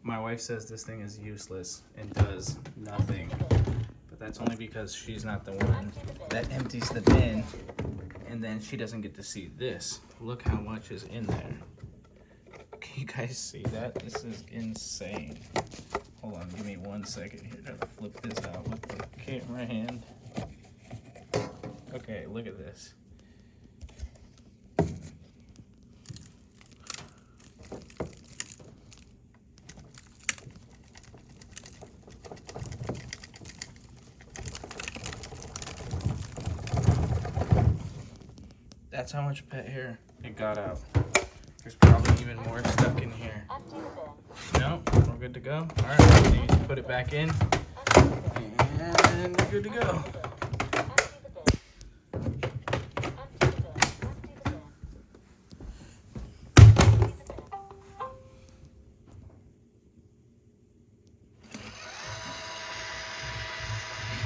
My wife says this thing is useless and does nothing. But that's only because she's not the one that empties the bin, and then she doesn't get to see this. Look how much is in there. Can you guys see that? This is insane. Hold on, give me 1 second here to flip this out with the camera hand. Okay, look at this. That's how much pet hair it got out. There's probably even more stuck in here. No, we're good to go. All right, we need to put it back in, and we're good to go.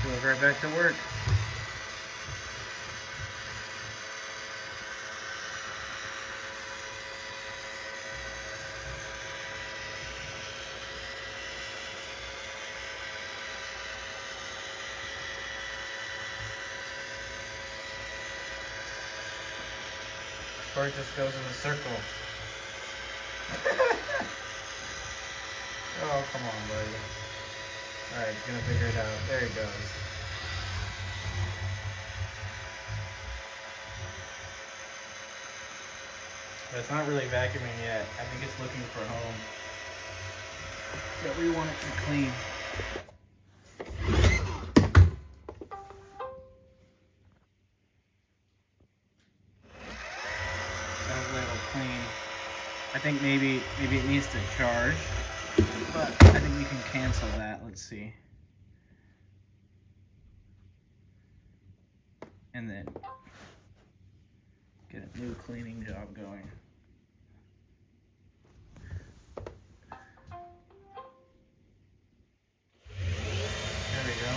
Go right back to work. Or it just goes in a circle. Oh, come on, buddy. Alright, he's gonna figure it out. There he goes. But it's not really vacuuming yet. I think it's looking for home that we want it to clean. Sounds like it'll clean. I think maybe it needs to charge, but I think we can cancel that. Let's see. And then get a new cleaning job going. There we go.